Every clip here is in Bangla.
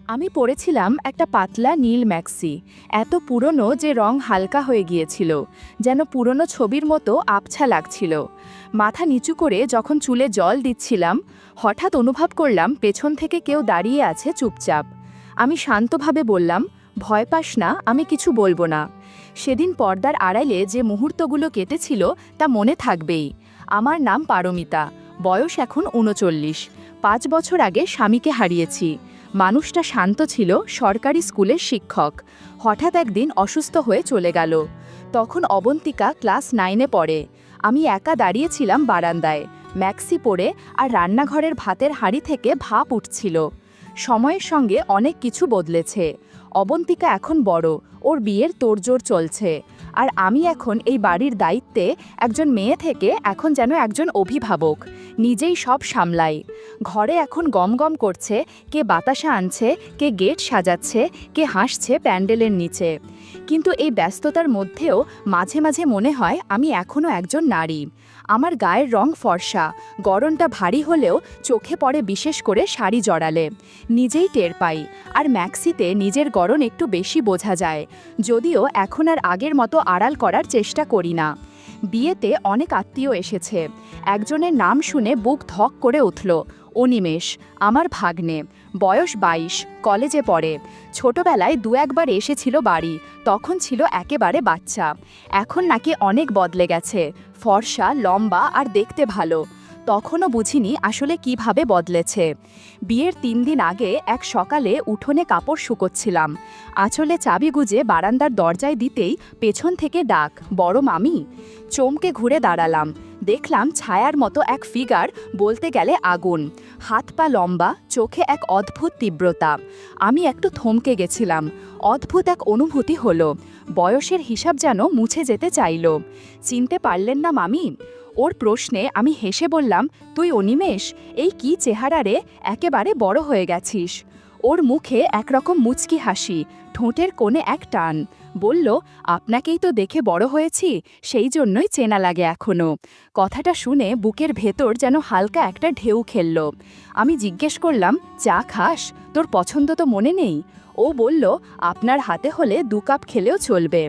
আমি পরেছিলাম একটা পাতলা নীল ম্যাক্সি। এত পুরনো যে রং হালকা হয়ে গিয়েছিল, যেন পুরনো ছবির মতো আবছা লাগছিল। মাথা নিচু করে যখন চুলে জল দিচ্ছিলাম, হঠাৎ অনুভব করলাম পেছন থেকে কেউ দাঁড়িয়ে আছে চুপচাপ। আমি শান্তভাবে বললাম, ভয় পাস না, আমি কিছু বলবো না। সেদিন পর্দার আড়ালে যে মুহূর্তগুলো কেটেছিল তা মনে থাকবেই। আমার নাম পারমিতা, বয়স এখন ৩৯। ৫ বছর আগে স্বামীকে হারিয়েছি। মানুষটা শান্ত ছিল, সরকারি স্কুলের শিক্ষক। হঠাৎ একদিন অসুস্থ হয়ে চলে গেল। তখন অবন্তিকা ক্লাস 9-এ পড়ে। আমি একা দাঁড়িয়েছিলাম বারান্দায়, ম্যাক্সি পরে, আর রান্নাঘরের ভাতের হাঁড়ি থেকে ভাপ উঠছিল। সময়ের সঙ্গে অনেক কিছু বদলেছে। অবন্তিকা এখন বড়, ওর বিয়ের তোড়জোড় চলছে। আর আমি এখন এই বাড়ির দায়িত্বে, একজন মেয়ে থেকে এখন যেন একজন অভিভাবক। নিজেই সব সামলাই। ঘরে এখন গমগম করছে, কে বাতাসা আনছে, কে গেট সাজাচ্ছে, কে হাসছে প্যান্ডেলের নিচে। কিন্তু এই ব্যস্ততার মধ্যেও মাঝে মাঝে মনে হয় আমি এখনও একজন নারী। আমার গায়ের রং ফর্সা, গরমটা ভারী হলেও চোখে পড়ে, বিশেষ করে শাড়ি জড়ালে। নিজেই টের পাই। আর ম্যাক্সিতে নিজের গড়ন একটু বেশি বোঝা যায়, যদিও এখন আর আগের মতো আড়াল করার চেষ্টা করি না। বিয়েতে অনেক আত্মীয় এসেছে। একজনের নাম শুনে বুক ধক করে উঠল। অনিমেষ, আমার ভাগ্নে, বয়স 22, কলেজে পড়ে। ছোটবেলায় 2-1 বার এসেছিল বাড়ি, তখন ছিল একেবারে বাচ্চা। এখন নাকি অনেক বদলে গেছে, ফর্সা, লম্বা আর দেখতে ভালো। তখনও বুঝিনি আসলে কিভাবে বদলেছে। বিয়ের 3 দিন আগে এক সকালে উঠোনে কাপড় শুকোচ্ছিলাম। আঁচলে চাবি গুজে বারান্দার দরজায় দিতেই পেছন থেকে ডাক, বড় মামি। চমকে ঘুরে দাঁড়ালাম। দেখলাম ছায়ার মতো এক ফিগার, বলতে গেলে আগুন। হাত পা লম্বা, চোখে এক অদ্ভুত তীব্রতা। আমি একটু থমকে গেছিলাম। অদ্ভুত এক অনুভূতি হলো। বয়সের হিসাব যেন মুছে যেতে চাইল। চিনতে পারলেন না মামি? ওর প্রশ্নে আমি হেসে বললাম, তুই অনিমেষ? এই কি চেহারা রে, একেবারে বড় হয়ে গেছিস। ওর মুখে একরকম মুচকি হাসি, ঠোঁটের কোণে এক টান। বলল, আপনাকেই তো দেখে বড় হয়েছি, সেই জন্যই চেনা লাগে এখনও। কথাটা শুনে বুকের ভেতর যেন হালকা একটা ঢেউ খেলল। আমি জিজ্ঞেস করলাম, চা খাস? তোর পছন্দ তো মনে নেই? ও বলল, আপনার হাতে হলে 2 কাপ খেলেও চলবে।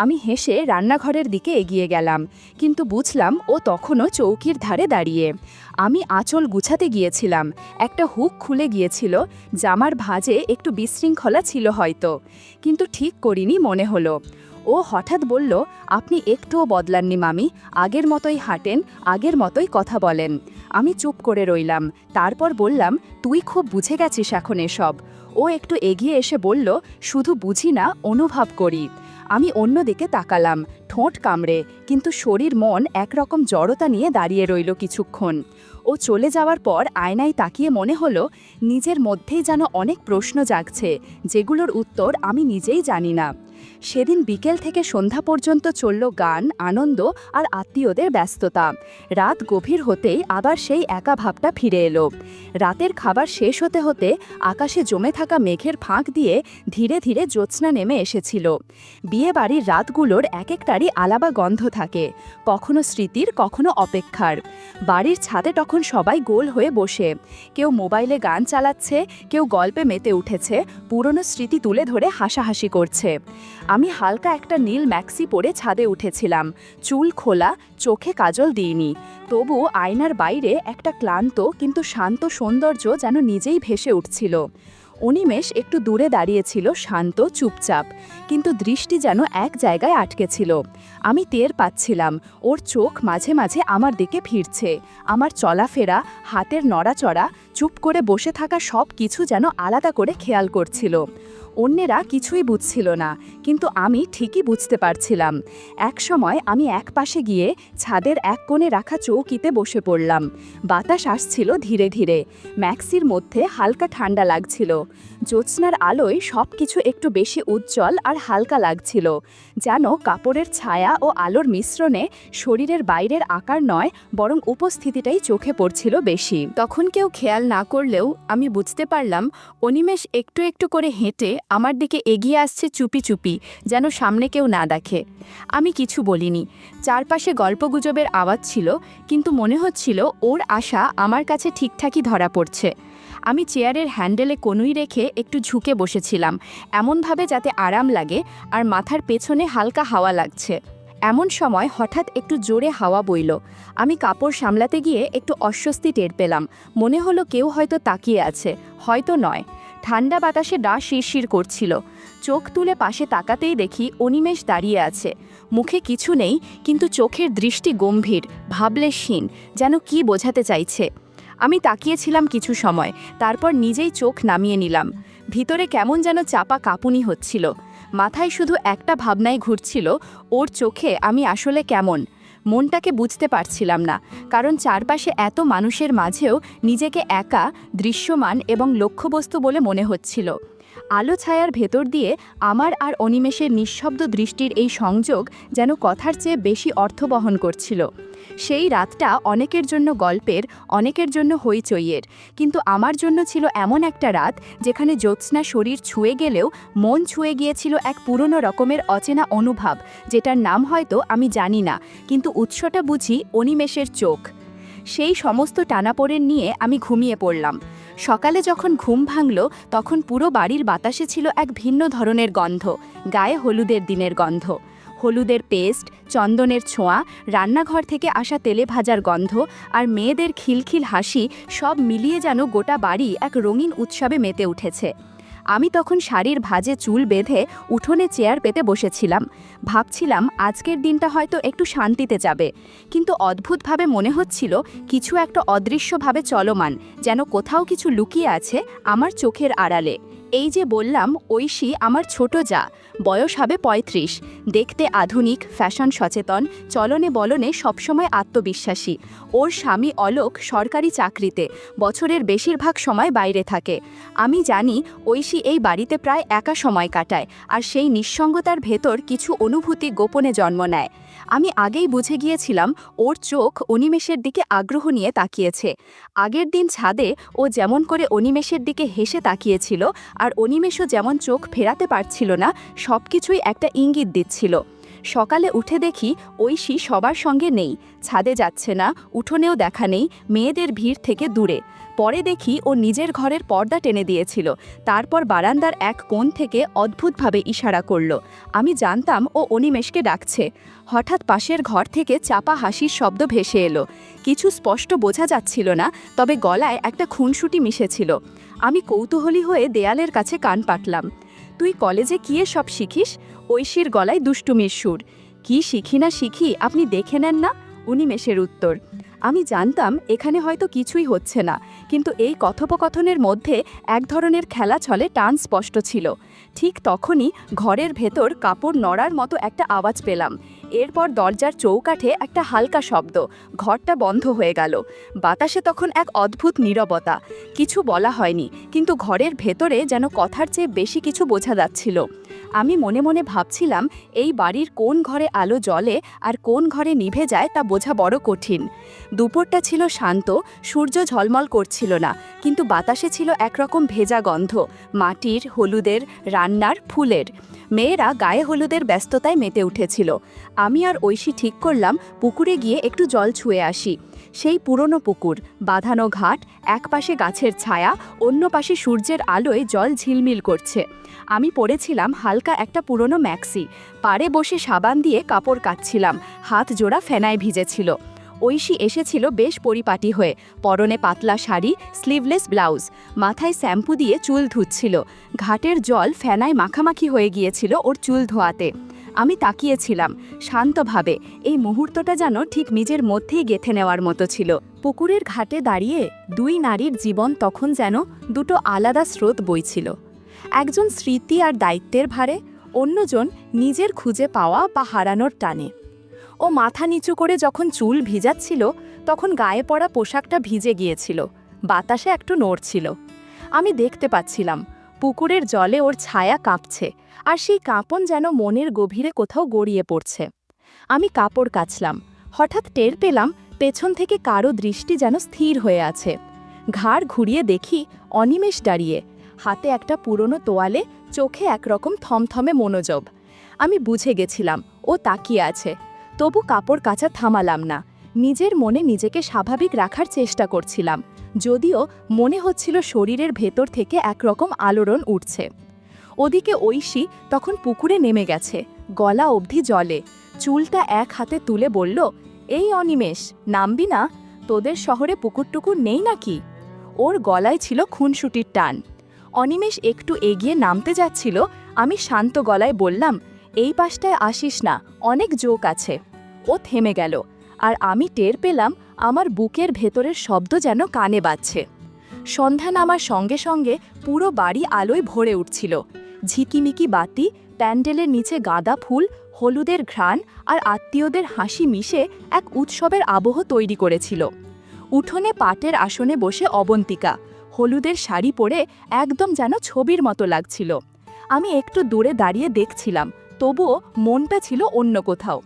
আমি হেসে রান্নাঘরের দিকে এগিয়ে গেলাম, কিন্তু বুঝলাম ও তখনও চৌকির ধারে দাঁড়িয়ে। আমি আঁচল গুছাতে গিয়েছিলাম, একটা হুক খুলে গিয়েছিল, জামার ভাঁজে একটু বিশৃঙ্খলা ছিল হয়তো, কিন্তু ঠিক করিনি মনে হলো। ও হঠাৎ বলল, আপনি একটুও বদলাননি মামি, আগের মতোই হাঁটেন, আগের মতোই কথা বলেন। আমি চুপ করে রইলাম। তারপর বললাম, তুই খুব বুঝে গেছিস এখন এসব। ও একটু এগিয়ে এসে বলল, শুধু বুঝি না, অনুভব করি। আমি অন্যদিকে তাকালাম, ঠোঁট কামড়ে, কিন্তু শরীর মন একরকম জড়তা নিয়ে দাঁড়িয়ে রইল কিছুক্ষণ। ও চলে যাওয়ার পর আয়নায় তাকিয়ে মনে হলো নিজের মধ্যেই যেন অনেক প্রশ্ন জাগছে, যেগুলোর উত্তর আমি নিজেই জানি না। সেদিন বিকেল থেকে সন্ধ্যা পর্যন্ত চলল গান, আনন্দ আর আত্মীয়দের ব্যস্ততা। রাত গভীর হতেই আবার সেই একা ভাবটা ফিরে এলো। রাতের খাবার শেষ হতে হতে আকাশে জমে থাকা মেঘের ফাঁক দিয়ে ধীরে ধীরে জ্যোৎস্না নেমে এসেছিল। বিয়ে বাড়ির রাতগুলোর এক একটারই আলাদা গন্ধ থাকে, কখনো স্মৃতির, কখনো অপেক্ষার। বাড়ির ছাদে তখন সবাই গোল হয়ে বসে, কেউ মোবাইলে গান চালাচ্ছে, কেউ গল্পে মেতে উঠেছে, পুরনো স্মৃতি তুলে ধরে হাসাহাসি করছে। আমি হালকা একটা নীল ম্যাক্সি পরে ছাদে উঠেছিলাম, চুল খোলা, চোখে কাজল দিইনি। তবু আয়নার বাইরে একটা ক্লান্ত কিন্তু শান্ত সৌন্দর্য যেন নিজেই ভেসে উঠছিল। অনিমেষ একটু দূরে দাঁড়িয়েছিল, শান্ত, চুপচাপ, কিন্তু দৃষ্টি যেন এক জায়গায় আটকে ছিল। আমি টের পাচ্ছিলাম ওর চোখ মাঝে মাঝে আমার দিকে ফিরছে। আমার চলাফেরা, হাতের নড়াচড়া, চুপ করে বসে থাকা সব কিছু যেন আলাদা করে খেয়াল করছিল। অন্যেরা কিছুই বুঝছিল না, কিন্তু আমি ঠিকই বুঝতে পারছিলাম। একসময় আমি এক পাশে গিয়ে ছাদের এক কোণে রাখা চৌকিতে বসে পড়লাম। বাতাস আসছিল ধীরে ধীরে, ম্যাক্সির মধ্যে হালকা ঠান্ডা লাগছিল। জ্যোৎস্নার আলোয় সব কিছু একটু বেশি উজ্জ্বল আর হালকা লাগছিল, যেন কাপড়ের ছায়া ও আলোর মিশ্রণে শরীরের বাইরের আকার নয়, বরং উপস্থিতিটাই চোখে পড়ছিল বেশি। তখন কেউ খেয়াল না করলেও আমি বুঝতে পারলাম অনিমেষ একটু একটু করে হেঁটে আমার দিকে এগিয়ে আসছে, চুপি চুপি, যেন সামনে কেউ না দেখে। আমি কিছু বলিনি। চারপাশে গল্পগুজবের আওয়াজ ছিল, কিন্তু মনে হচ্ছিল ওর আশা আমার কাছে ঠিকঠাকই ধরা পড়ছে। আমি চেয়ারের হ্যান্ডেলে কনুই রেখে একটু ঝুঁকে বসেছিলাম, এমনভাবে যাতে আরাম লাগে আর মাথার পেছনে হালকা হাওয়া লাগছে। এমন সময় হঠাৎ একটু জোরে হাওয়া বইল। আমি কাপড় সামলাতে গিয়ে একটু অস্বস্তি টের পেলাম। মনে হলো কেউ হয়তো তাকিয়ে আছে, হয়তো নয়। ঠান্ডা বাতাসে ডা শিরশির করছিল। চোখ তুলে পাশে তাকাতেই দেখি অনিমেষ দাঁড়িয়ে আছে। মুখে কিছু নেই, কিন্তু চোখের দৃষ্টি গম্ভীর, ভাবলেশহীন, যেন কি বোঝাতে চাইছে। আমি তাকিয়েছিলাম কিছু সময়, তারপর নিজেই চোখ নামিয়ে নিলাম। ভিতরে কেমন যেন চাপা কাঁপুনি হচ্ছিল। মাথায় শুধু একটা ভাবনাই ঘুরছিল, ওর চোখে আমি আসলে কেমন। মনটাকে বুঝতে পারছিলাম না, কারণ চারপাশে এত মানুষের মাঝেও নিজেকে একা, দৃশ্যমান এবং লক্ষ্যবস্তু বলে মনে হচ্ছিল। আলো ছায়ার ভেতর দিয়ে আমার আর অনিমেষের নিঃশব্দ দৃষ্টির এই সংযোগ যেন কথার চেয়ে বেশি অর্থ বহন করছিল। সেই রাতটা অনেকের জন্য গল্পের, অনেকের জন্য হইচইয়ের, কিন্তু আমার জন্য ছিল এমন একটা রাত যেখানে জ্যোৎস্না শরীর ছুঁয়ে গেলেও মন ছুঁয়ে গিয়েছিল এক পুরনো রকমের অচেনা অনুভব, যেটার নাম হয়তো আমি জানি না, কিন্তু উৎসটা বুঝি অনিমেষের চোখ। সেই সমস্ত টানাপোড়েন নিয়ে আমি ঘুমিয়ে পড়লাম। সকালে যখন ঘুম ভাঙল, তখন পুরো বাড়ির বাতাসে ছিল এক ভিন্ন ধরনের গন্ধ, গায়ে হলুদের দিনের গন্ধ। হলুদের পেস্ট, চন্দনের ছোঁয়া, রান্নাঘর থেকে আসা তেলে ভাজার গন্ধ আর মেয়েদের খিলখিল হাসি, সব মিলিয়ে যেন গোটা বাড়ি এক রঙিন উৎসবে মেতে উঠেছে। আমি তখন শাড়ির ভাঁজে চুল বেঁধে উঠোনে চেয়ার পেতে বসেছিলাম। ভাবছিলাম আজকের দিনটা হয়তো একটু শান্তিতে যাবে, কিন্তু অদ্ভুতভাবে মনে হচ্ছিল কিছু একটা অদৃশ্যভাবে চলমান, যেন কোথাও কিছু লুকিয়ে আছে আমার চোখের আড়ালে। এই যে বললাম, ঐশী আমার ছোট যা, বয়স হবে ৩৫, দেখতে আধুনিক, ফ্যাশন সচেতন, চলনে বলনে সবসময় আত্মবিশ্বাসী। ওর স্বামী অলোক সরকারি চাকরিতে, বছরের বেশিরভাগ সময় বাইরে থাকে। আমি জানি ঐশী এই বাড়িতে প্রায় একা সময় কাটায়, আর সেই নিঃসঙ্গতার ভেতর কিছু অনুভূতি গোপনে জন্ম নেয়। আমি আগেই বুঝে গিয়েছিলাম ওর চোখ অনিমেষের দিকে আগ্রহ নিয়ে তাকিয়েছে। আগের দিন ছাদে ও যেমন করে অনিমেষের দিকে হেসে তাকিয়েছিল, আর অনিমেষও যেমন চোখ ফেরাতে পারছিল না, সব কিছুই একটা ইঙ্গিত দিচ্ছিল। সকালে উঠে দেখি ঐশী সবার সঙ্গে নেই, ছাদে যাচ্ছে না, উঠোনেও দেখা নেই, মেয়েদের ভিড় থেকে দূরে। পরে দেখি ও নিজের ঘরের পর্দা টেনে দিয়েছিল, তারপর বারান্দার এক কোণ থেকে অদ্ভুতভাবে ইশারা করল। আমি জানতাম ও অনিমেষকে ডাকছে। হঠাৎ পাশের ঘর থেকে চাপা হাসির শব্দ ভেসে এলো। কিছু স্পষ্ট বোঝা যাচ্ছিল না, তবে গলায় একটা খুনসুটি মিশেছিল। আমি কৌতূহলী হয়ে দেয়ালের কাছে কান পাতলাম। তুই কলেজে কি সব শিখিস? ঐশীর গলায় দুষ্টুমির সুর। কি শিখি না শিখি আপনি দেখে নেন না, অনিমেষের উত্তর। আমি জানতাম এখানে হয়তো কিছুই হচ্ছে না, কিন্তু এই কথোপকথনের মধ্যে এক ধরনের খেলা ছলে টান স্পষ্ট ছিল। ঠিক তখনই ঘরের ভেতর কাপড় নড়ার মতো একটা আওয়াজ পেলাম। এরপর দরজার চৌকাঠে একটা হালকা শব্দ, ঘরটা বন্ধ হয়ে গেল। বাতাসে তখন এক অদ্ভুত নীরবতা। কিছু বলা হয়নি, কিন্তু ঘরের ভেতরে যেন কথার চেয়ে বেশি কিছু বোঝা যাচ্ছিল। আমি মনে মনে ভাবছিলাম, এই বাড়ির কোন ঘরে আলো জ্বলে আর কোন ঘরে নিভে যায় তা বোঝা বড় কঠিন। দুপুরটা ছিল শান্ত, সূর্য ঝলমল করছিল না, কিন্তু বাতাসে ছিল একরকম ভেজা গন্ধ, মাটির, হলুদের, রান্নার, ফুলের। মেয়েরা গায়ে হলুদের ব্যস্ততায় মেতে উঠেছিল। আমি আর ঐশী ঠিক করলাম পুকুরে গিয়ে একটু জল ছুঁয়ে আসি। সেই পুরনো পুকুর, বাঁধানো ঘাট, এক পাশে গাছের ছায়া, অন্য পাশে সূর্যের আলোয় জল ঝিলমিল করছে। আমি পরেছিলাম হালকা একটা পুরনো ম্যাক্সি, পাড়ে বসে সাবান দিয়ে কাপড় কাচ্ছিলাম, হাত জোড়া ফেনায় ভিজেছিল। ঐশী এসেছিল বেশ পরিপাটি হয়ে, পরনে পাতলা শাড়ি, স্লিভলেস ব্লাউজ, মাথায় শ্যাম্পু দিয়ে চুল ধুচ্ছিল। ঘাটের জল ফেনায় মাখামাখি হয়ে গিয়েছিল ওর চুল ধোয়াতে। আমি তাকিয়েছিলাম শান্তভাবে, এই মুহূর্তটা যেন ঠিক নিজের মধ্যেই গেঁথে নেওয়ার মতো ছিল। পুকুরের ঘাটে দাঁড়িয়ে দুই নারীর জীবন তখন যেন দুটো আলাদা স্রোত বইছিল। একজন স্মৃতি আর দায়িত্বের ভারে, অন্যজন নিজের খুঁজে পাওয়া বা হারানোর টানে। ও মাথা নিচু করে যখন চুল ভিজাচ্ছিল, তখন গায়ে পড়া পোশাকটা ভিজে গিয়েছিল, বাতাসে একটু নড়ছিল। আমি দেখতে পাচ্ছিলাম পুকুরের জলে ওর ছায়া কাঁপছে, আর সেই কাঁপন যেন মনের গভীরে কোথাও গড়িয়ে পড়ছে। আমি কাপড় কাচলাম, হঠাৎ টের পেলাম পেছন থেকে কারো দৃষ্টি যেন স্থির হয়ে আছে। ঘাড় ঘুরিয়ে দেখি অনিমেষ দাঁড়িয়ে, হাতে একটা পুরনো তোয়ালে, চোখে একরকম থমথমে মনোযোগ। আমি বুঝে গেছিলাম ও তাকিয়ে আছে, তবু কাপড় কাচা থামালাম না। নিজের মনে নিজেকে স্বাভাবিক রাখার চেষ্টা করছিলাম, যদিও মনে হচ্ছিল শরীরের ভেতর থেকে একরকম আলোড়ন উঠছে। ওদিকে ঐশী তখন পুকুরে নেমে গেছে, গলা অবধি জলে। চুলটা এক হাতে তুলে বলল, এই অনিমেষ, নামবি না? তোদের শহরে পুকুর নেই নাকি? ওর গলায় ছিল খুনসুটির টান। অনিমেষ একটু এগিয়ে নামতে যাচ্ছিল। আমি শান্ত গলায় বললাম, এই পাশটায় আসিস না, অনেক জোক আছে। ও থেমে গেল, আর আমি টের পেলাম আমার বুকের ভেতরের শব্দ যেন কানে বাজছে। সন্ধ্যা নামার সঙ্গে সঙ্গে পুরো বাড়ি আলোয় ভরে উঠছিল। ঝিকিমিকি বাতি, প্যান্ডেলের নিচে গাঁদা ফুল, হলুদের ঘ্রাণ আর আত্মীয়দের হাসি মিশে এক উৎসবের আবহ তৈরি করেছিল। উঠোনে পাটের আসনে বসে অবন্তিকা, হলুদের শাড়ি পরে একদম যেন ছবির মতো লাগছিল। আমি একটু দূরে দাঁড়িয়ে দেখছিলাম, তবুও মনটা ছিল অন্য কোথাও।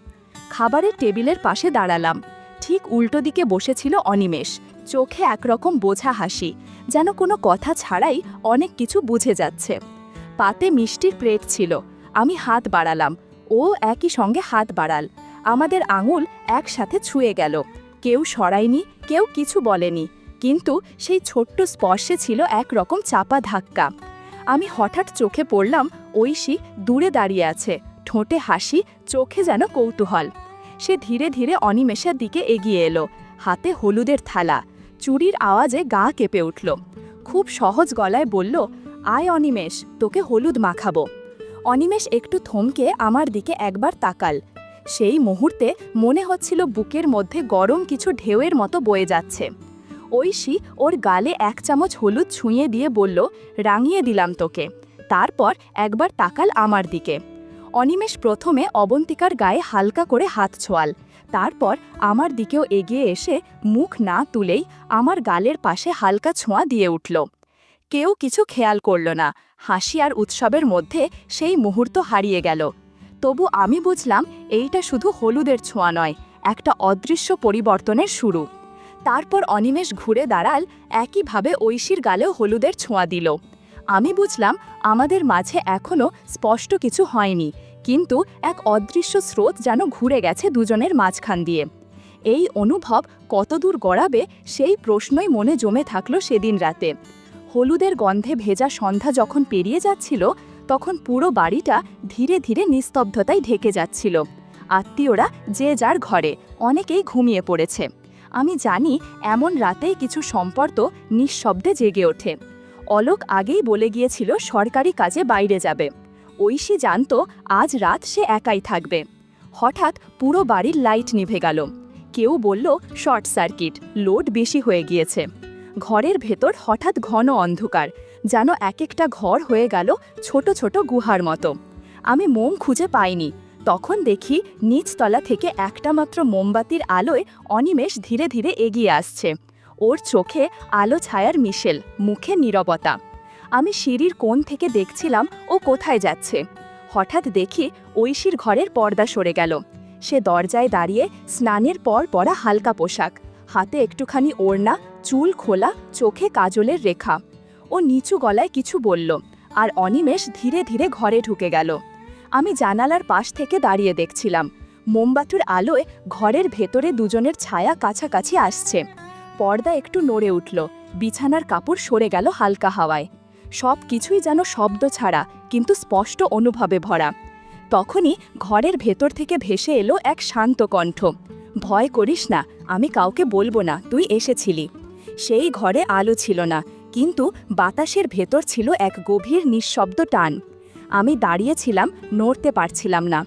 খাবারের টেবিলের পাশে দাঁড়ালাম। ঠিক উল্টো দিকে বসেছিল অনিমেষ, চোখে একরকম বোঝা হাসি, যেন কোনো কথা ছাড়াই অনেক কিছু বুঝে যাচ্ছে। পাতে মিষ্টির প্লেট ছিল। আমি হাত বাড়ালাম, ও একই সঙ্গে হাত বাড়াল। আমাদের আঙুল একসাথে ছুঁয়ে গেল। কেউ সরায়নি, কেউ কিছু বলেনি, কিন্তু সেই ছোট্ট স্পর্শে ছিল একরকম চাপা ধাক্কা। আমি হঠাৎ চোখে পড়লাম ঐশী দূরে দাঁড়িয়ে আছে, ঠোঁটে হাসি, চোখে যেন কৌতূহল। সে ধীরে ধীরে অনিমেষের দিকে এগিয়ে এলো, হাতে হলুদের থালা। চুরির আওয়াজে গা কেঁপে উঠল। খুব সহজ গলায় বলল, আয় অনিমেষ, তোকে হলুদ মাখাবো। অনিমেষ একটু থমকে আমার দিকে একবার তাকাল। সেই মুহূর্তে মনে হচ্ছিল বুকের মধ্যে গরম কিছু ঢেউয়ের মতো বয়ে যাচ্ছে। ঐশী ওর গালে 1 চামচ হলুদ ছুঁয়ে দিয়ে বলল, রাঙিয়ে দিলাম তোকে। তারপর একবার তাকাল আমার দিকে। অনিমেষ প্রথমে অবন্তিকার গায়ে হালকা করে হাত ছোঁয়াল, তারপর আমার দিকেও এগিয়ে এসে মুখ না তুলেই আমার গালের পাশে হালকা ছোঁয়া দিয়ে উঠল। কেউ কিছু খেয়াল করল না। হাসি আর উৎসবের মধ্যে সেই মুহূর্ত হারিয়ে গেল। তবু আমি বুঝলাম এইটা শুধু হলুদের ছোঁয়া নয়, একটা অদৃশ্য পরিবর্তনের শুরু। তারপর অনিমেষ ঘুরে দাঁড়াল, একইভাবে ঐশীর গালেও হলুদের ছোঁয়া দিল। আমি বুঝলাম আমাদের মাঝে এখনও স্পষ্ট কিছু হয়নি, কিন্তু এক অদৃশ্য স্রোত যেন ঘুরে গেছে দুজনের মাঝখান দিয়ে। এই অনুভব কতদূর গড়াবে সেই প্রশ্নই মনে জমে থাকলো সেদিন রাতে। হলুদের গন্ধে ভেজা সন্ধ্যা যখন পেরিয়ে যাচ্ছিল, তখন পুরো বাড়িটা ধীরে ধীরে নিস্তব্ধতায় ঢেকে যাচ্ছিল। আত্মীয়রা যে যার ঘরে, অনেকেই ঘুমিয়ে পড়েছে। আমি জানি এমন রাতেই কিছু সম্পর্ক নিঃশব্দে জেগে ওঠে। অলোক আগেই বলে গিয়েছিল সরকারি কাজে বাইরে যাবে। ঐশী জানত আজ রাত সে একাই থাকবে। হঠাৎ পুরো বাড়ির লাইট নিভে গেল। কেউ বলল শর্ট সার্কিট, লোড বেশি হয়ে গিয়েছে। ঘরের ভেতর হঠাৎ ঘন অন্ধকার, যেন এক একটা ঘর হয়ে গেল ছোট ছোট গুহার মতো। আমি মোম খুঁজে পাইনি। তখন দেখি নিচতলা থেকে একটা মাত্র মোমবাতির আলোয় অনিমেষ ধীরে ধীরে এগিয়ে আসছে। ওর চোখে আলো ছায়ার মিশেল, মুখে নীরবতা। আমি সিঁড়ির কোণ থেকে দেখছিলাম ও কোথায় যাচ্ছে। হঠাৎ দেখি ঐশীর ঘরের পর্দা সরে গেল। সে দরজায় দাঁড়িয়ে, স্নানের পর পরা হালকা পোশাক, হাতে একটুখানি ওড়না, চুল খোলা, চোখে কাজলের রেখা। ও নিচু গলায় কিছু বলল, আর অনিমেষ ধীরে ধীরে ঘরে ঢুকে গেল। আমি জানালার পাশ থেকে দাঁড়িয়ে দেখছিলাম। মোমবাতির আলোয় ঘরের ভেতরে দুজনের ছায়া কাছাকাছি আসছে। পর্দা একটু নড়ে উঠল, বিছানার কাপড় সরে গেল হালকা হাওয়ায়। সব কিছুই যেন শব্দ ছাড়া, কিন্তু স্পষ্ট অনুভবে ভরা। তখনই ঘরের ভেতর থেকে ভেসে এলো এক শান্ত কণ্ঠ, ভয় করিস না, আমি কাউকে বলবো না তুই এসেছিলি। সেই ঘরে আলো ছিল না, কিন্তু বাতাসের ভেতর ছিল এক গভীর নিঃশব্দ টান। আমি দাঁড়িয়েছিলাম, নড়তে পারছিলাম না।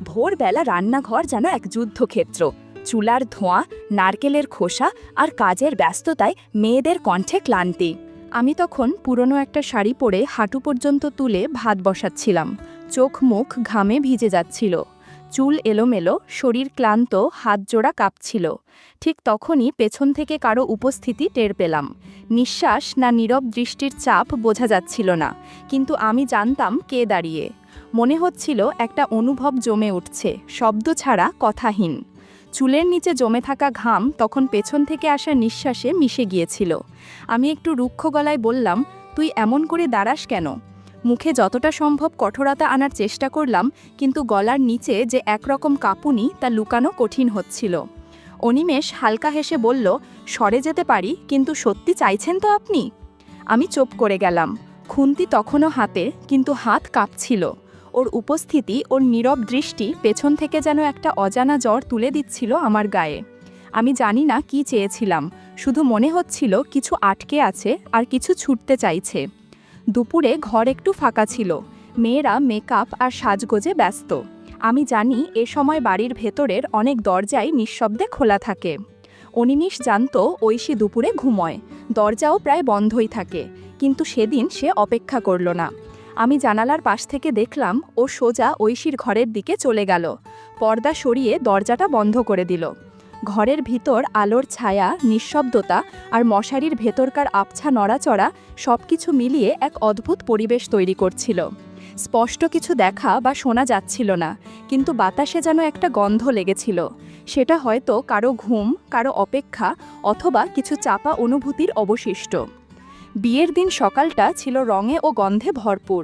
ভোরবেলা রান্নাঘর যেন এক যুদ্ধক্ষেত্র। চুলার ধোঁয়া, নারকেলের খোসা আর কাজের ব্যস্ততায় মেয়েদের কণ্ঠে ক্লান্তি। আমি তখন পুরনো একটা শাড়ি পরে হাঁটু পর্যন্ত তুলে ভাত বসাচ্ছিলাম। চোখ মুখ ঘামে ভিজে যাচ্ছিল, চুল এলোমেলো, শরীর ক্লান্ত, হাত জোড়া কাঁপছিল। ঠিক তখনই পেছন থেকে কারো উপস্থিতি টের পেলাম। নিঃশ্বাস না নীরব দৃষ্টির চাপ বোঝা যাচ্ছিল না, কিন্তু আমি জানতাম কে দাঁড়িয়ে। মনে হচ্ছিল একটা অনুভব জমে উঠছে, শব্দ ছাড়া, কথাহীন। চুলের নিচে জমে থাকা ঘাম তখন পেছন থেকে আসা নিঃশ্বাসে মিশে গিয়েছিল। আমি একটু রুক্ষ গলায় বললাম, তুই এমন করে দাঁড়াস কেন? মুখে যতটা সম্ভব কঠোরতা আনার চেষ্টা করলাম, কিন্তু গলার নিচে যে একরকম কাঁপুনি তা লুকানো কঠিন হচ্ছিল। অনিমেষ হালকা হেসে বলল, সরে যেতে পারি, কিন্তু সত্যি চাইছেন তো আপনি? আমি চুপ করে গেলাম। খুন্তি তখনও হাতে, কিন্তু হাত কাঁপছিল। ওর উপস্থিতি, ওর নীরব দৃষ্টি পেছন থেকে যেন একটা অজানা জ্বর তুলে দিচ্ছিল আমার গায়ে। আমি জানি না কি চেয়েছিলাম, শুধু মনে হচ্ছিল কিছু আটকে আছে আর কিছু ছুটতে চাইছে। দুপুরে ঘর একটু ফাঁকা ছিল, মেয়েরা মেকআপ আর সাজগোজে ব্যস্ত। আমি জানি এ সময় বাড়ির ভেতরের অনেক দরজাই নিঃশব্দে খোলা থাকে। অনিমেষ জানতো ঐশী দুপুরে ঘুমোয়, দরজাও প্রায় বন্ধই থাকে, কিন্তু সেদিন সে অপেক্ষা করল না। আমি জানালার পাশ থেকে দেখলাম ও সোজা ঐশীর ঘরের দিকে চলে গেল, পর্দা সরিয়ে দরজাটা বন্ধ করে দিল। ঘরের ভিতর আলোর ছায়া, নিঃশব্দতা আর মশারির ভেতরকার আবছা নড়াচড়া সবকিছু মিলিয়ে এক অদ্ভুত পরিবেশ তৈরি করছিল। স্পষ্ট কিছু দেখা বা শোনা যাচ্ছিল না, কিন্তু বাতাসে যেন একটা গন্ধ লেগেছিল। সেটা হয়তো কারো ঘুম, কারো অপেক্ষা, অথবা কিছু চাপা অনুভূতির অবশিষ্ট। বিয়ের দিন সকালটা ছিল রঙে ও গন্ধে ভরপুর।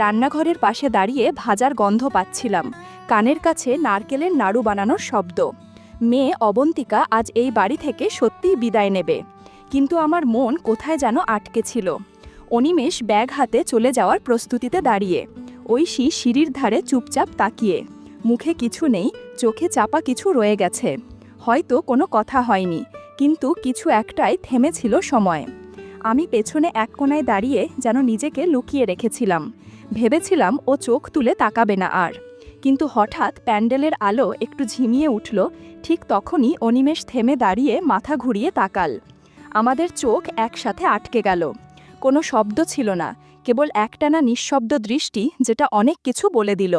রান্নাঘরের পাশে দাঁড়িয়ে ভাজার গন্ধ পাচ্ছিলাম, কানের কাছে নারকেলের নাড়ু বানানোর শব্দ। মেয়ে অবন্তিকা আজ এই বাড়ি থেকে সত্যিই বিদায় নেবে, কিন্তু আমার মন কোথায় যেন আটকে ছিল। অনিমেষ ব্যাগ হাতে চলে যাওয়ার প্রস্তুতিতে দাঁড়িয়ে, ঐশী সিঁড়ির ধারে চুপচাপ তাকিয়ে। মুখে কিছু নেই, চোখে চাপা কিছু রয়ে গেছে। হয়তো কোনো কথা হয়নি, কিন্তু কিছু একটাই থেমেছিল সময়। আমি পেছনে এক কোণায় দাঁড়িয়ে যেন নিজেকে লুকিয়ে রেখেছিলাম। ভেবেছিলাম ও চোখ তুলে তাকাবে না আর। কিন্তু হঠাৎ প্যান্ডেলের আলো একটু ঝিমিয়ে উঠল, ঠিক তখনই অনিমেষ থেমে দাঁড়িয়ে মাথা ঘুরিয়ে তাকাল। আমাদের চোখ একসাথে আটকে গেল। কোনো শব্দ ছিল না, কেবল একটানা নিঃশব্দ দৃষ্টি, যেটা অনেক কিছু বলে দিল।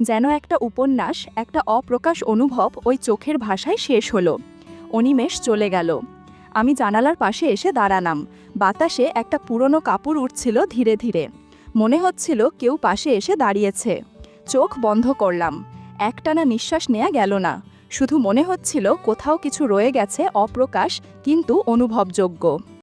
যেন একটা উপন্যাস, একটা অপ্রকাশ অনুভব ওই চোখের ভাষায় শেষ হলো। অনিমেষ চলে গেল। আমি জানালার পাশে এসে দাঁড়ালাম। বাতাসে একটা পুরনো কাপড় উঠছিল ধীরে ধীরে। মনে হচ্ছিল কেউ পাশে এসে দাঁড়িয়েছে। চোখ বন্ধ করলাম। একটানা নিঃশ্বাস নেওয়া গেল না, শুধু মনে হচ্ছিল কোথাও কিছু রয়ে গেছে অপ্রকাশ, কিন্তু অনুভবযোগ্য।